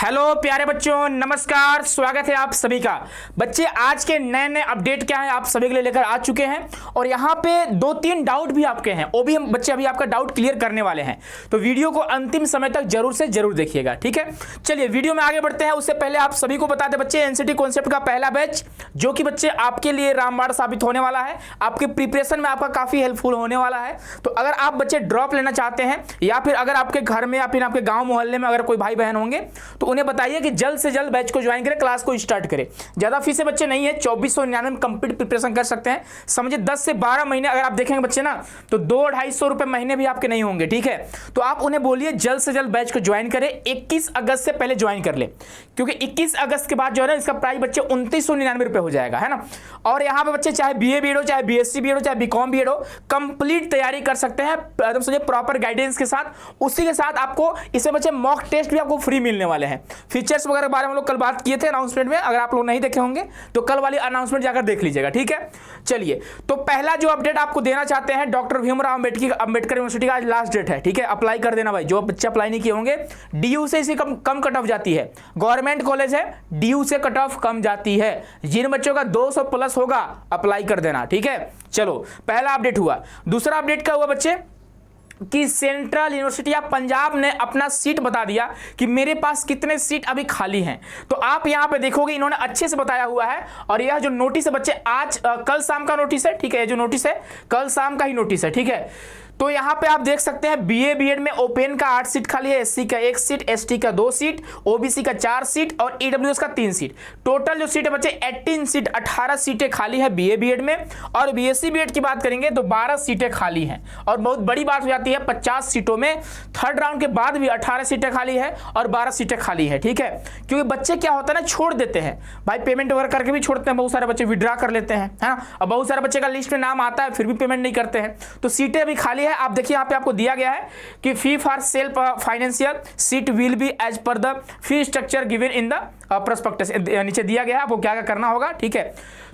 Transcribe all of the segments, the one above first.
Hello प्यारे बच्चों, नमस्कार। स्वागत है आप सभी का। बच्चे आज के नए नए अपडेट क्या है आप सभी के लिए लेकर आ चुके हैं और यहाँ पे 2-3 डाउट भी आपके हैं, वो भी हम बच्चे अभी आपका डाउट क्लियर करने वाले हैं। तो वीडियो को अंतिम समय तक जरूर से जरूर देखिएगा, ठीक है। चलिए वीडियो में आगे बढ़ते हैं। उससे पहले आप सभी को बता दें बच्चे, एनसीटी कॉन्सेप्ट का पहला बैच जो कि बच्चे आपके लिए रामबाण साबित होने वाला है, आपके प्रिपरेशन में आपका काफी हेल्पफुल होने वाला है। तो अगर आप बच्चे ड्रॉप लेना चाहते हैं या फिर अगर आपके घर में या फिर आपके गाँव मोहल्ले में अगर कोई भाई बहन होंगे तो उन्हें बताइए कि जल्द से जल्द बैच को ज्वाइन करें, क्लास को स्टार्ट करें। ज्यादा फीस बच्चे नहीं है, 2499 में कंप्लीट प्रिपरेशन कर सकते हैं। समझिए 10 से 12 महीने अगर आप देखेंगे बच्चे ना तो 200-250 रुपए महीने भी आपके नहीं होंगे, ठीक है। तो आप उन्हें बोलिए जल्द से जल्द बैच को ज्वाइन करें, 21 अगस्त से पहले ज्वाइन कर ले, क्योंकि 21 अगस्त के बाद जो है ना इसका प्राइस बच्चे 2999 रुपए हो जाएगा, है ना। और यहाँ पे बच्चे चाहे बीए बीएड हो, चाहे बीएससी बीएड हो, चाहे बीकॉम बीएड हो, कंप्लीट तैयारी कर सकते हैं एकदम समझिए प्रॉपर गाइडेंस के साथ। उसी के साथ आपको इसमें बच्चे मॉक टेस्ट भी आपको फ्री मिलने वाले हैं। फीचर्स वगैरह के बारे में हम लोग कल बात किए थे अनाउंसमेंट में, अगर आप लोग नहीं देखे होंगे तो कल वाली अनाउंसमेंट जाकर देख लीजिएगा, ठीक है। चलिए तो पहला जो अपडेट आपको देना चाहते हैं, डॉक्टर भीमराव अंबेडकर यूनिवर्सिटी का आज लास्ट डेट है, ठीक है। अप्लाई कर देना भाई, जो बच्चे अप्लाई नहीं किए होंगे। डीयू से इसी कम कट ऑफ जाती है, गवर्नमेंट कॉलेज है, डीयू से कट ऑफ कम जाती है। जिन बच्चों का 200 प्लस होगा अप्लाई कर देना, ठीक है। चलो पहला अपडेट हुआ। दूसरा अपडेट क्या हुआ बच्चे कि सेंट्रल यूनिवर्सिटी ऑफ पंजाब ने अपना सीट बता दिया कि मेरे पास कितने सीट अभी खाली हैं। तो आप यहां पे देखोगे इन्होंने अच्छे से बताया हुआ है। और यह जो नोटिस है बच्चे आज कल शाम का नोटिस है, ठीक है। ये जो नोटिस है कल शाम का ही नोटिस है, ठीक है। तो यहां पे आप देख सकते हैं बीए बीएड में ओपन का 8 सीट खाली है, एससी का 1 सीट, एसटी का 2 सीट, ओबीसी का 4 सीट और ईडब्ल्यूएस का 3 सीट। टोटल जो सीट है बच्चे 18 सीट, 18 सीटें खाली है बीए बीएड में। और बीएससी बीएड की बात करेंगे तो 12 सीटें खाली हैं। और बहुत बड़ी बात हो जाती है 50 सीटों में थर्ड राउंड के बाद भी 18 सीटें खाली है और 12 सीटें खाली है, ठीक है। क्योंकि बच्चे क्या होता है ना, छोड़ देते हैं भाई, पेमेंट वगैरह करके भी छोड़ते हैं, बहुत सारे बच्चे विड्रा कर लेते हैं, है ना। और बहुत सारे बच्चे का लिस्ट में नाम आता है फिर भी पेमेंट नहीं करते हैं। तो सीटें अभी खाली है। आप देखिए यहाँ पे आपको दिया गया है कि fee for self financial seat will be as per the fee structure given in the prospectus. नीचे दिया गया है आपको क्या क्या करना होगा, ठीक है।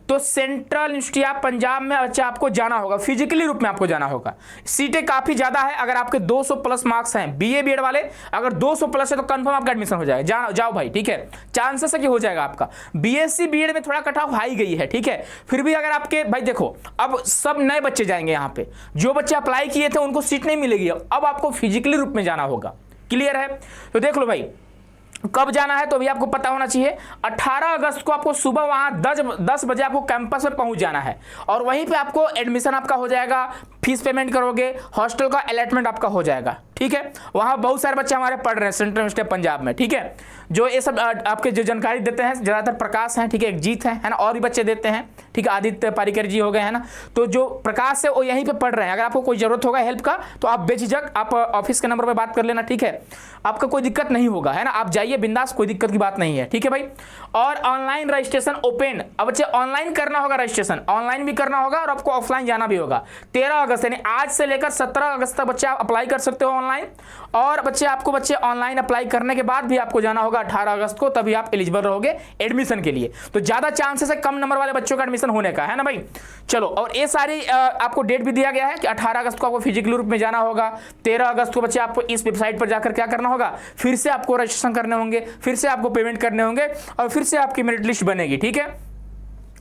तो सेंट्रल यूनिवर्सिटी ऑफ पंजाब में अच्छा आपको जाना होगा, फिजिकली रूप में आपको जाना होगा। सीटें काफी ज्यादा है। अगर आपके 200 प्लस मार्क्स हैं बीए बीएड वाले, अगर 200 प्लस है तो कंफर्म आपका एडमिशन हो जाएगा। जाओ भाई, ठीक है। चांसेस है कि हो जाएगा आपका। बीएससी बीएड में थोड़ा कट ऑफ हाई गई है, ठीक है। फिर भी अगर आपके भाई देखो अब सब नए बच्चे जाएंगे यहाँ पे, जो बच्चे अप्लाई किए थे उनको सीट नहीं मिलेगी, अब आपको फिजिकली रूप में जाना होगा। क्लियर है? तो देख लो भाई कब जाना है तो भी आपको पता होना चाहिए। 18 अगस्त को आपको सुबह वहां 10 बजे आपको कैंपस में पहुंच जाना है और वहीं पे आपको एडमिशन आपका हो जाएगा, फीस पेमेंट करोगे, हॉस्टल का अलॉटमेंट आपका हो जाएगा, ठीक है। वहां बहुत सारे बच्चे हमारे पढ़ रहे हैं सेंट्रल यूनिवर्सिटी ऑफ पंजाब में, ठीक है। जो ये सब आपके जो जानकारी देते हैं ज्यादातर प्रकाश हैं, ठीक है, एक जीत है ना, और भी बच्चे देते हैं, ठीक है। आदित्य पारिकर जी हो गए हैं ना। तो जो प्रकाश है वो यहीं पे पढ़ रहे हैं। अगर आपको कोई जरूरत होगा हेल्प का तो आप बेझिझक आप ऑफिस के नंबर पर बात कर लेना, ठीक है। आपका कोई दिक्कत नहीं होगा, है ना। आप जाइए बिंदास, कोई दिक्कत की बात नहीं है, ठीक है भाई। और ऑनलाइन रजिस्ट्रेशन ओपन, अब बच्चे ऑनलाइन करना होगा रजिस्ट्रेशन, ऑनलाइन भी करना होगा और आपको ऑफलाइन जाना भी होगा। 13 अगस्त यानी आज से लेकर 17 अगस्त तक बच्चे आप अप्लाई कर सकते हो ऑनलाइन। और बच्चे ऑनलाइन अप्लाई करने के बाद भी आपको जाना होगा 18 अगस्त को, तभी आप एलिजिबल रहोगे एडमिशन के लिए। तो ज्यादा चांसेस है कम नंबर वाले बच्चों का एडमिशन होने का, है ना भाई। चलो और ये सारी आपको डेट भी दिया गया है कि 18 अगस्त को आपको फिजिकल रूप में जाना होगा। 13 अगस्त को बच्चे आपको इस वेबसाइट पर जाकर क्या करना होगा, फिर से आपको रजिस्ट्रेशन करने होंगे, फिर से आपको पेमेंट करने होंगे और फिर से आपकी मेरिट लिस्ट बनेगी, ठीक है।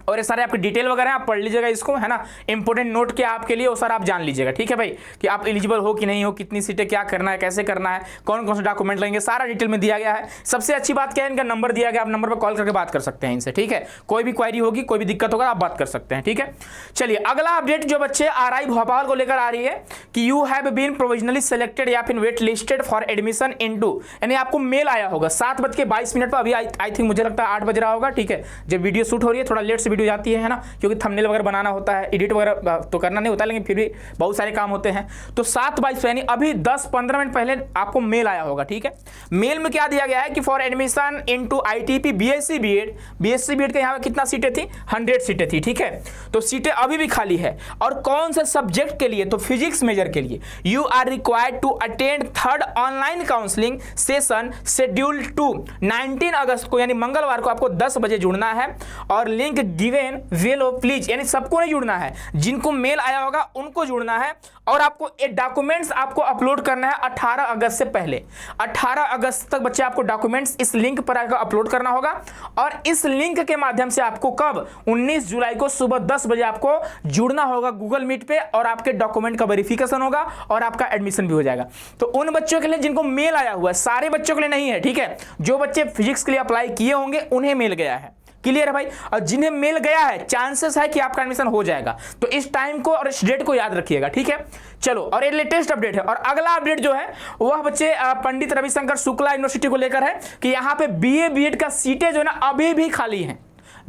और ये सारे आपके डिटेल वगैरह आप पढ़ लीजिएगा इसको, है ना। इंपॉर्टेंट नोट क्या आपके लिए वो सारा आप जान लीजिएगा, ठीक है भाई, कि आप एलिजिबल हो कि नहीं हो, कितनी सीटें, क्या करना है, कैसे करना है, कौन कौन से डॉक्यूमेंट लगेंगे, सारा डिटेल में दिया गया है। सबसे अच्छी बात क्या है, इनका नंबर दिया गया, आप नंबर पर कॉल करके बात कर सकते हैं इनसे, ठीक है। कोई भी क्वायरी होगी, कोई भी दिक्कत होगा आप बात कर सकते हैं, ठीक है। चलिए अगला अपडेट जो बच्चे आरआई भोपाल को लेकर आ रही है कि you have been provisionally selected या फिर wait listed for admission into, यानी आपको मेल आया होगा 7:22 पर। अभी आई थिंक मुझे लगता है 8 बज रहा होगा, ठीक है। जब वीडियो शूट हो रही है थोड़ा लेट से वीडियो जाती है ना, क्योंकि थंबनेल वगैरह बनाना होता है, एडिट वगैरह तो करना नहीं होता, लेकिन फिर भी बहुत सारे काम होते हैं। तो 7:22 यानी अभी 10-15 मिनट पहले आपको मेल आया होगा, ठीक है। मेल में क्या दिया गया है कि for admission into ITP BSc BEd के यहाँ कितना सीटें थी, 100 सीटें थी, ठीक है। तो सीटें अभी भी खाली है। और कौन से सब्जेक्ट के लिए, तो फिजिक्स मेजर के लिए you are required to attend third online counselling session schedule to 19 अगस्त को यानी मंगलवार को आपको 10 बजे जुड़ना है और लिंक गिवन वेलो प्लीज, यानी सबको नहीं जुड़ना है, जिनको मेल आया होगा उनको जुड़ना है। और आपको ये डॉक्यूमेंट्स आपको अपलोड करना है 18 अगस्त से पहले। 18 अगस्त तक बच्चे आपको डॉक्यूमेंट्स इस लिंक पर आकर अपलोड करना होगा। और इस लिंक के माध्यम से आपको कब 19 जुलाई को सुबह 10 बजे आपको जुड़ना होगा गूगल मीट पे, और आपके डॉक्यूमेंट का वेरिफिकेशन होगा और आपका एडमिशन भी हो जाएगा। तो उन बच्चों के लिए जिनको मेल आया हुआ है, सारे बच्चों के लिए नहीं है, ठीक है। जो बच्चे फिजिक्स के लिए अप्लाई किए होंगे उन्हें मेल गया है, क्लियर है भाई। और जिन्हें मेल गया है चांसेस है कि आपका एडमिशन हो जाएगा। तो इस टाइम को और इस डेट को याद रखिएगा, ठीक है। चलो, और ये लेटेस्ट अपडेट है। और अगला अपडेट जो है वह बच्चे पंडित रविशंकर शुक्ला यूनिवर्सिटी को लेकर है कि यहाँ पे बीए बीएड का सीटें जो है ना अभी भी खाली हैं।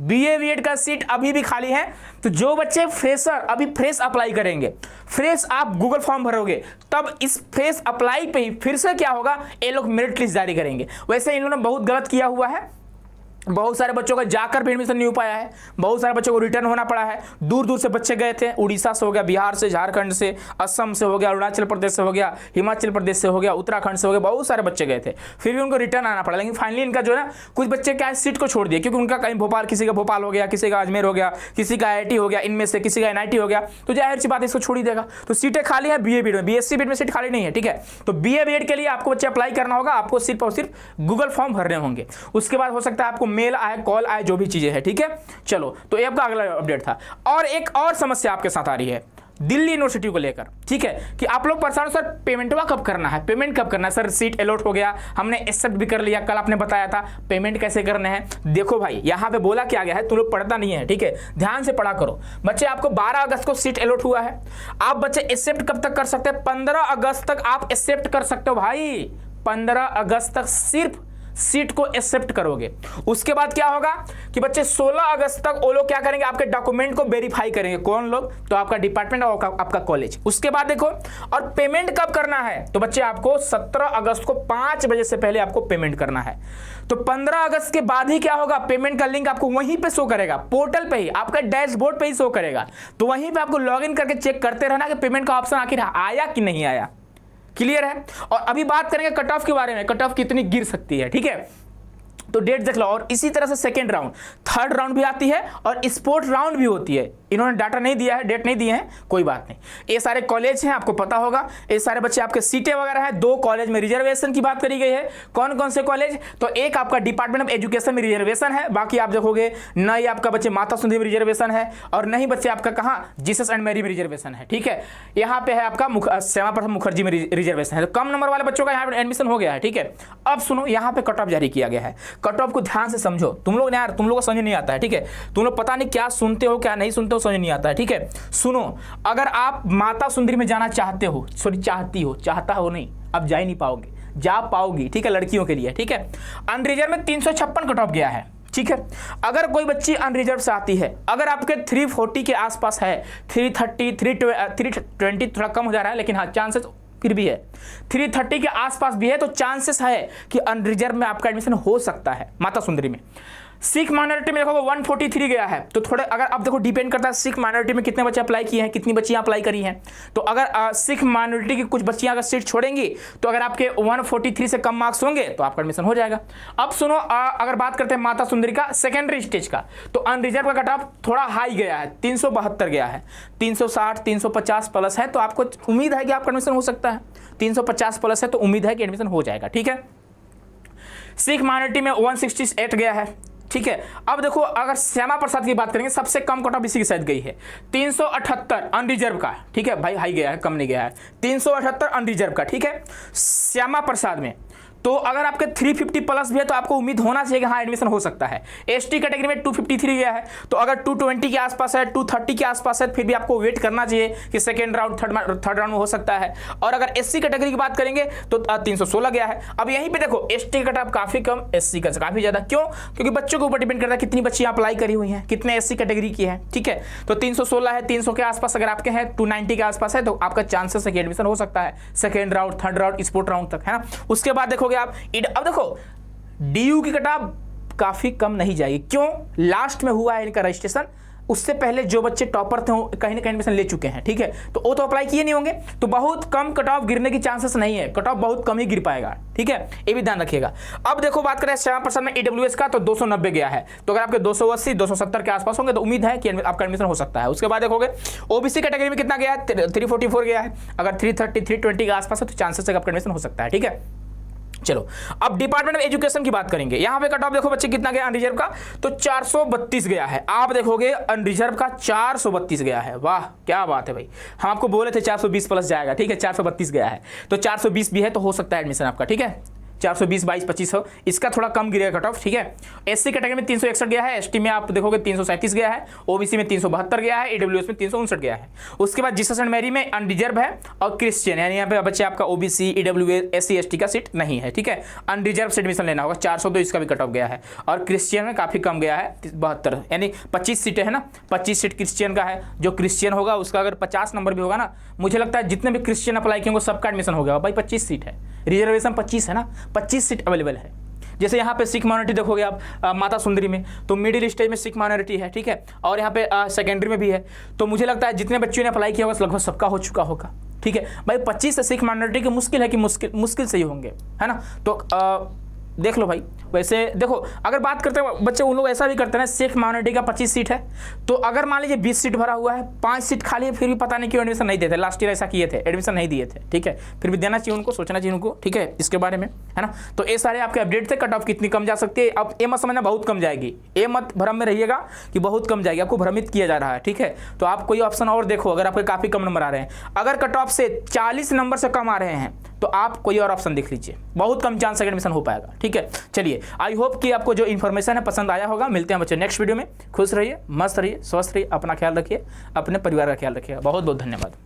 बीए बीएड का सीट अभी भी खाली है। तो जो बच्चे फ्रेशर अभी फ्रेश अप्लाई करेंगे, फ्रेश आप गूगल फॉर्म भरोगे, तब इस फ्रेश अप्लाई पे ही फिर से क्या होगा, ये लोग मेरिट लिस्ट जारी करेंगे। वैसे इन लोगों ने बहुत गलत किया हुआ है, बहुत सारे बच्चों का जाकर भी एडमिशन नहीं हो पाया है, बहुत सारे बच्चों को रिटर्न होना पड़ा है। दूर दूर से बच्चे गए थे, उड़ीसा से हो गया, बिहार से, झारखंड से, असम से हो गया, अरुणाचल प्रदेश से हो गया, हिमाचल प्रदेश से हो गया, उत्तराखंड से हो गया, बहुत सारे बच्चे गए थे, फिर भी उनको रिटर्न आना पड़ा। लेकिन फाइनली इनका जो है ना, कुछ बच्चे क्या सीट को छोड़ दिए, क्योंकि उनका कहीं भोपाल, किसी का भोपाल हो गया, किसी का अजमेर हो गया, किसी का IIT हो गया, इनमें से किसी का NIT हो गया, तो जाहिर सी बात इसको छोड़ ही देगा। तो सीटें खाली है BA बीएड में, BSc बीएड में सीट खाली नहीं है, ठीक है। तो BA बीएड के लिए आपको बच्चे अप्लाई करना होगा, आपको सिर्फ और सिर्फ गूगल फॉर्म भरने होंगे। उसके बाद हो सकता है आपको मेल आए, कॉल, जो भी चीजें हैं, ठीक है। चलो, तो ये आपका अगला अपडेट था। और एक और समस्या आपके साथ आ रही है दिल्ली यूनिवर्सिटी को लेकर, ठीक है, कि आप लोग परेशान हो सर पेमेंटवा कब करना है, पेमेंट कब करना है सर, सीट अलॉट हो गया, हमने एक्सेप्ट भी कर लिया, कल आपने बताया था, पेमेंट कैसे करने हैं। देखो भाई, यहाँ पे बोला क्या गया है, तुम लोग पढ़ता नहीं है, ठीक है, ध्यान से पढ़ा करो बच्चे। आपको 12 अगस्त को सीट अलॉट हुआ है, आप बच्चे एक्सेप्ट कब तक कर सकते हैं, 15 अगस्त तक आप एक्सेप्ट कर सकते हो भाई। 15 अगस्त तक सिर्फ सीट को एक्सेप्ट करोगे। उसके बाद क्या होगा कि बच्चे 16 अगस्त तक वो लोग क्या करेंगे, आपके डॉक्यूमेंट को वेरीफाई करेंगे। कौन लोग, तो आपका डिपार्टमेंट और आपका कॉलेज। उसके बाद देखो, और पेमेंट कब करना है, तो बच्चे आपको 17 अगस्त को 5 बजे से पहले आपको पेमेंट करना है। तो 15 अगस्त के बाद ही क्या होगा, पेमेंट का लिंक आपको वहीं पे शो करेगा, पोर्टल पे ही, आपका डैशबोर्ड पे ही शो करेगा। तो वहीं पे आपको लॉगिन करके चेक करते रहना कि पेमेंट का ऑप्शन आखिर आया कि नहीं आया, क्लियर है। और अभी बात करेंगे कट ऑफ के बारे में, कट ऑफ कितनी गिर सकती है, ठीक है। तो डेट देख लो। और इसी तरह से सेकेंड राउंड, थर्ड राउंड भी आती है और स्पोर्ट राउंड भी होती है। इन्होंने डाटा नहीं दिया है, डेट नहीं दिए हैं, कोई बात नहीं। ये सारे कॉलेज हैं, आपको पता होगा, ये सारे बच्चे आपके सीटें वगैरह हैं। 2 कॉलेज में रिजर्वेशन की बात करी गई है। कौन कौन से कॉलेज, तो एक आपका डिपार्टमेंट ऑफ एजुकेशन में रिजर्वेशन है, बाकी आप देखोगे न ही आपका बच्चे माता सुंदरी में रिजर्वेशन है, और नहीं बच्चे आपका कहाँ जीसस एंड मैरी में रिजर्वेशन है, ठीक है। यहाँ पे है आपका श्यामा प्रसाद मुखर्जी में रिजर्वेशन है। तो कम नंबर वाले बच्चों का यहाँ पे एडमिशन हो गया है, ठीक है। अब सुनो, यहाँ पे कट ऑफ जारी किया गया है। कट ऑफ को ध्यान से समझो, तुम लोग यार, तुम लोग को समझ नहीं आता है, ठीक है। तुम लोग पता नहीं क्या सुनते हो क्या नहीं सुनते हो, समझ नहीं आता है, ठीक है। सुनो, अगर आप माता सुंदरी में जाना चाहते हो, सॉरी चाहती हो, चाहता हो नहीं, अब जा ही नहीं पाओगे, जा पाओगी, ठीक है, लड़कियों के लिए, ठीक है। अनरिजर्व में 356 कट ऑफ गया है, ठीक है। अगर कोई बच्ची अनरिजर्व से आती है, अगर आपके 340 के आसपास है, 330 320 थोड़ा कम हो जा रहा है, लेकिन हाँ चांसेस फिर भी है, 330 के आसपास भी है, तो चांसेस है कि अनरिजर्व में आपका एडमिशन हो सकता है माता सुंदरी में। सिख माइनॉरिटी में देखो 143 गया है। तो थोड़े अगर अब देखो डिपेंड करता है सिख माइनॉरिटी में कितने बच्चे अप्लाई किए हैं, कितनी बच्चियां अप्लाई करी हैं। तो अगर सिख माइनॉरिटी की कुछ बच्चियां अगर सीट छोड़ेंगी, तो अगर आपके 143 से कम मार्क्स होंगे तो आपका एडमिशन हो जाएगा। अब सुनो, अगर बात करते हैं माता सुंदरी का सेकेंडरी स्टेज का, तो अनरिजर्व का कट ऑफ थोड़ा हाई गया है, 372 गया है। 360 350 प्लस है, तो आपको उम्मीद है कि आपका एडमिशन हो सकता है। 350 प्लस है तो उम्मीद है कि एडमिशन हो जाएगा, ठीक है। सिख माइनॉरिटी में 168 गया है, ठीक है। अब देखो, अगर श्यामा प्रसाद की बात करेंगे, सबसे कम कट ऑफ इसी के साथ गई है 378 अनरिजर्व का, ठीक है भाई, हाई गया है, कम नहीं गया है। 378 अनरिजर्व का, ठीक है, श्यामा प्रसाद में। तो अगर आपके 350 प्लस भी है तो आपको उम्मीद होना चाहिए कि हाँ एडमिशन हो सकता है। एसटी कैटेगरी में 253 गया है, तो अगर 220 के आसपास है, 230 के आसपास है, फिर भी आपको वेट करना चाहिए कि सेकेंड राउंड थर्ड राउंड में हो सकता है। और अगर एससी कैटेगरी की बात करेंगे तो 316 गया है। अब यहीं पे देखो, एसटी का कट काफी कम, एससी का काफी ज्यादा। क्यों? क्योंकि बच्चों के ऊपर डिपेंड करता है कितनी बच्चियां अप्लाई करी हुई हैं, कितने एससी कैटेगरी की है, ठीक है। तो 316 है, 300 के आसपास अगर आपके हैं, 290 के आसपास है, तो आपका चांसेस है कि एडमिशन हो सकता है second round, third round, sport round तक, है ना। उसके बाद देखोगे आप, अब देखो डीयू की कट ऑफ काफी कम नहीं जाएगी। क्यों? लास्ट में हुआ है इनका रजिस्ट्रेशन, उससे पहले जो बच्चे टॉपर थे वो कहीं ना कहीं एडमिशन ले चुके हैं, ठीक है, तो वो तो अप्लाई किए नहीं होंगे, तो बहुत कम कट ऑफ गिरने की चांसेस नहीं है, कट ऑफ बहुत कम ही गिर पाएगा, ठीक है, ये भी ध्यान रखिएगा। अब देखो बात करें 7% में ईडब्ल्यूएस का, तो 290 गया है, तो अगर आपके 280 270 के आसपास होंगे तो उम्मीद है कि आपका एडमिशन हो सकता है। उसके बाद देखोगे ओबीसी कैटेगरी में कितना गया है, 344 गया है, अगर 330 320 के आसपास है तो चांसेस है आपका एडमिशन हो सकता है, ठीक है। चलो अब डिपार्टमेंट ऑफ एजुकेशन की बात करेंगे। यहां पे कट ऑफ देखो बच्चे कितना गया अनरिजर्व का, तो 432 गया है। आप देखोगे अनरिजर्व का 432 गया है, वाह क्या बात है भाई, हम आपको बोले थे 420 प्लस जाएगा, ठीक है, 432 गया है, तो 420 भी है तो हो सकता है एडमिशन आपका, ठीक है, 420 22 25 हो, इसका थोड़ा कम गिरेगा कट ऑफ, ठीक है। एससी कैटेगरी में 361 गया है, एसटी में आप देखोगे 337 गया है, ओबीसी में 372 गया है, ईडब्ल्यूएस में 359 गया है। उसके बाद जीसस एंड मैरी में अनरिजर्व है और क्रिश्चियन, यानी यहाँ पे बच्चे आपका ओबीसी ईडब्ल्यूएस एससी एसटी का सीट नहीं है, ठीक है, अनरिजर्व से एडमिशन लेना होगा। 402 इसका भी कट ऑफ गया है, और क्रिश्चियन में काफी कम गया है 72, यानी 25 सीटें है ना, 25 सीट क्रिश्चियन का है। जो क्रिश्चियन होगा उसका अगर 50 नंबर भी होगा ना, मुझे लगता है जितने भी क्रिश्चियन अप्लाई किए सबका एडमिशन हो गया भाई, 25 सीट है, रिजर्वेशन 25 है ना, 25 सीट अवेलेबल है। जैसे यहाँ पे सिख माइनॉरिटी देखोगे आप माता सुंदरी में, तो मिडिल स्टेज में सिख माइनॉरिटी है, ठीक है, और यहाँ पे सेकेंडरी में भी है, तो मुझे लगता है जितने बच्चों ने अप्लाई किया होगा लगभग सबका हो चुका होगा, ठीक है भाई। 25 से सिख माइनॉरिटी की मुश्किल है कि मुश्किल से ही होंगे, है ना, तो देख लो भाई। वैसे देखो अगर बात करते हैं बच्चे, उन लोग ऐसा भी करते हैं ना, सिख माइनॉरिटी का 25 सीट है, तो अगर मान लीजिए 20 सीट भरा हुआ है, 5 सीट खाली है, फिर भी पता नहीं क्यों एडमिशन नहीं देते। लास्ट ईयर ऐसा किए थे, एडमिशन नहीं दिए थे, ठीक है, फिर भी देना चाहिए उनको, सोचना चाहिए उनको, ठीक है, इसके बारे में, है ना। तो ये सारे आपके अपडेट थे, कट ऑफ कितनी कम जा सकती है। अब ये मत समझना बहुत कम जाएगी, ये मत भ्रम में रहिएगा कि बहुत कम जाएगी, आपको भ्रमित किया जा रहा है, ठीक है। तो आप कोई ऑप्शन और देखो, अगर आपके काफी कम नंबर आ रहे हैं, अगर कट ऑफ से 40 नंबर से कम आ रहे हैं तो आप कोई और ऑप्शन देख लीजिए, बहुत कम चांस है एडमिशन हो पाएगा, ठीक है। चलिए आई होप कि आपको जो इन्फॉर्मेशन है पसंद आया होगा। मिलते हैं बच्चे नेक्स्ट वीडियो में। खुश रहिए, मस्त रहिए, स्वस्थ रहिए, अपना ख्याल रखिए, अपने परिवार का ख्याल रखिएगा। बहुत बहुत धन्यवाद।